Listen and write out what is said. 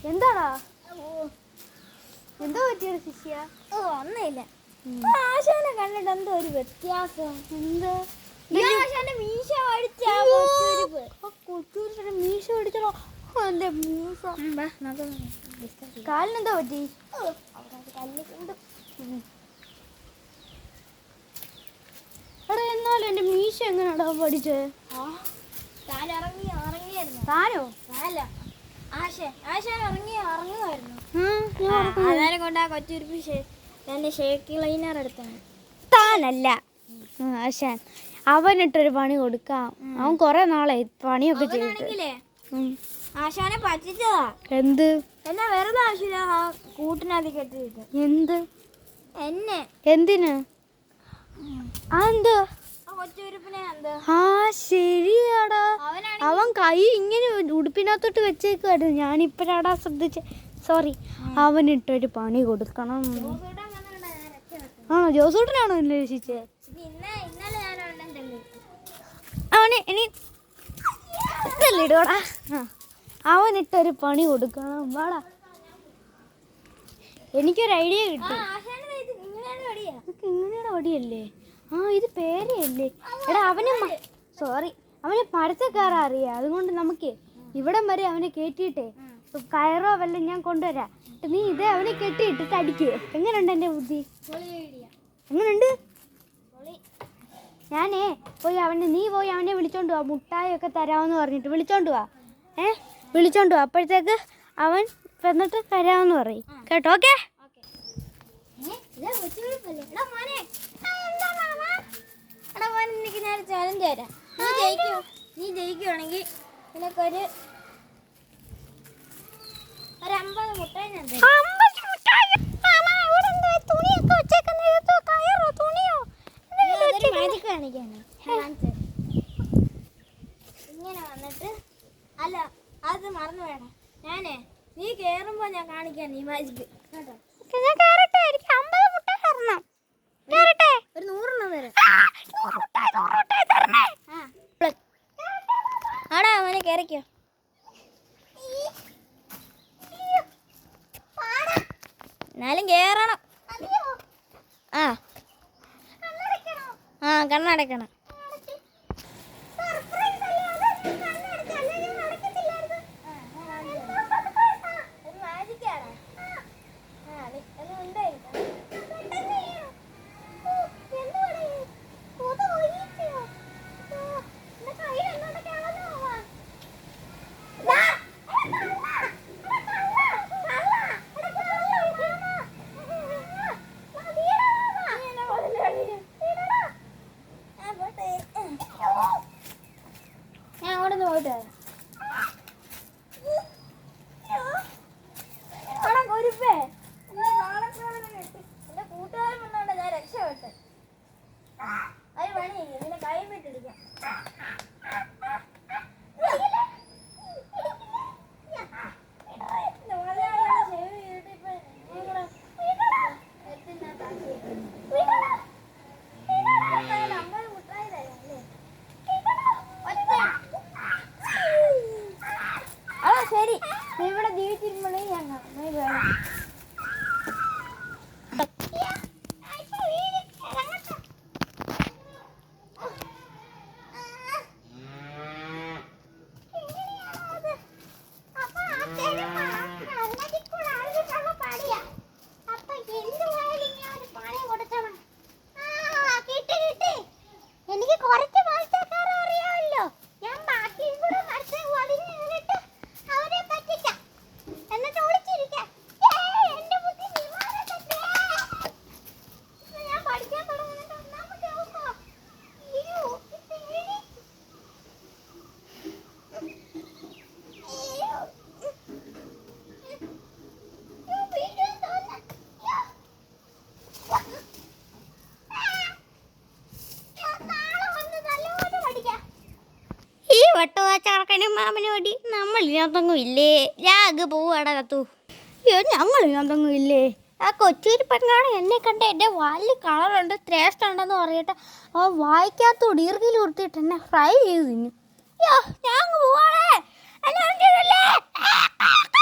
എന്താടാ എന്തോ പറ്റിയത് ശിഷ്യ? ഒന്നുമില്ല. ആശാനെ കണ്ടിട്ട് എന്തോ ഒരു വ്യത്യാസം. എന്ത് ആശാന്റെ മീശ അടിച്ചാ മീശ അടിച്ചോ? എന്റെ മീശ കാലിനെന്തോ പറ്റി? എടാ എന്നാലും എന്റെ മീശ എങ്ങനെയാടാ പഠിച്ചേ? താനോ? ആശാൻ ഇറങ്ങുമായിരുന്നു. അന്നേരം കൊണ്ട് ആ കൊച്ചുരുപ്പി എന്റെ ഷേക്ക് ക്ലീനർ എടുത്താണ്. താനല്ല ആശാൻ. അവനിട്ടൊരു പണി കൊടുക്കാം. അവൻ കൊറേ നാളെ പണിയൊക്കെ ചെയ്തിട്ട്. ആശാനെ പറ്റിച്ചതാ. എന്ത്? എന്നാ വെറുതെ ആശാ കൂട്ടിനകത്ത് കെട്ടിയിട്ട്. എന്ത്? എന്നെ. എന്തിന്? ആ കൊച്ചുരുപ്പിനെ എന്ത്? ആ ശരിയാടാ. അവൻ കൈ ഇങ്ങനെ ഉടുപ്പിനകത്തോട്ട് വെച്ചേക്കായിരുന്നു. ഞാനിപ്പോഴാടാ ശ്രദ്ധിച്ചേ. സോറി. അവനിട്ടൊരു പണി കൊടുക്കണം. ആ ജോസൂട്ടനാണോ എന്നെ രക്ഷിച്ചേ? അവന് ഇനി ഇടോടാ. അവനിട്ടൊരു പണി കൊടുക്കണം. വാടാ. എനിക്കൊരു ഐഡിയ കിട്ടി. ഇങ്ങനെയുടെ വടിയല്ലേ? ആ ഇത് പേരയല്ലേ? എടാ അവന് അവന് മരത്തിൽ കയറാൻ അറിയാം. അതുകൊണ്ട് നമുക്ക് ഇവിടം വരെ അവനെ കയറ്റിയിട്ടേ കയറോ വല്ലതും ഞാൻ കൊണ്ടുവരാം. നീ ഇത് അവനെ കെട്ടിയിട്ടിട്ട് അടിക്കുക. എങ്ങനെയുണ്ട് എൻ്റെ ബുദ്ധി? എങ്ങനെയുണ്ട്? ഞാനേ നീ പോയി അവനെ വിളിച്ചോണ്ട് പോവാ. മുട്ടായി ഒക്കെ തരാമെന്ന് പറഞ്ഞിട്ട് വിളിച്ചോണ്ട് പോവാ. വിളിച്ചോണ്ട് പോവാ. അപ്പോഴത്തേക്ക് അവൻ വന്നിട്ട് തരാമെന്ന് പറയും കേട്ടോ. ഓക്കെ? എനിക്ക് ഞാൻ ചാലഞ്ച് തരാം. നീ ജയിക്കുവാണെങ്കിൽ നിനക്കൊരു 50 മുട്ടായി ഞാൻ തരാം. മാജിക് കാണിക്കാണ്. ഇങ്ങനെ വന്നിട്ട് അല്ല അത് മറന്നു വേണം. നീ കേറുമ്പോ ഞാൻ കാണിക്കാൻ ഈ മാജിക് കേട്ടോ. ഒരു 100 തരാം. ആടാ അവനെ കയറിക്കോ. എന്നാലും കേറണം. കണ്ണടക്കണം. ഞാൻ അങ്ങോട്ട് പോയിട്ട് വരാം. എന്റെ കൂട്ടുകാരൻ വന്നോണ്ട് ഞാൻ രക്ഷപ്പെട്ടെ. അത് പണി നിന്നെ കൈ വിട്ടിടിക്കാം. ശരി, ഇവിടെ ജീവിച്ചിരുമ്പോഴേ ഞാൻ എനിക്ക് കുറച്ച് മത്സ്യക്കാരെ അറിയാമല്ലോ. ഞാൻ ബാക്കി കൂടെ മത്സ്യം വടിഞ്ഞിട്ട് അവരെ പറ്റിക്കാം. എന്നിട്ട് ഒളിച്ചിരിക്കാം. എന്റെ ബുദ്ധി ഞാൻ പഠിക്കാൻ തുടങ്ങുന്നുണ്ട്. ഒന്നാമത്തെ നോക്കോ. ഈ വട്ടുവാച്ചറക്കനും മാമനും അടി നമ്മൾ ഇതിനകത്തൊന്നും ഇല്ലേ? രാഗ് പോവാടാ കത്തു. ഞങ്ങൾ ഇതിനകത്തൊന്നും ഇല്ലേ? ആ കൊച്ചൂരി പെണ്ണാണ് എന്നെ കണ്ട എൻ്റെ വാലിൽ കളറുണ്ട് ടേസ്റ്റ് ഉണ്ടെന്ന് പറഞ്ഞിട്ട് ആ വായിക്കാത്തോട് ഈർക്കിൽ കൊടുത്തിട്ട് എന്നെ ഫ്രൈ ചെയ്ത് തിന്നു. ഞാൻ പോവാണേ. ആ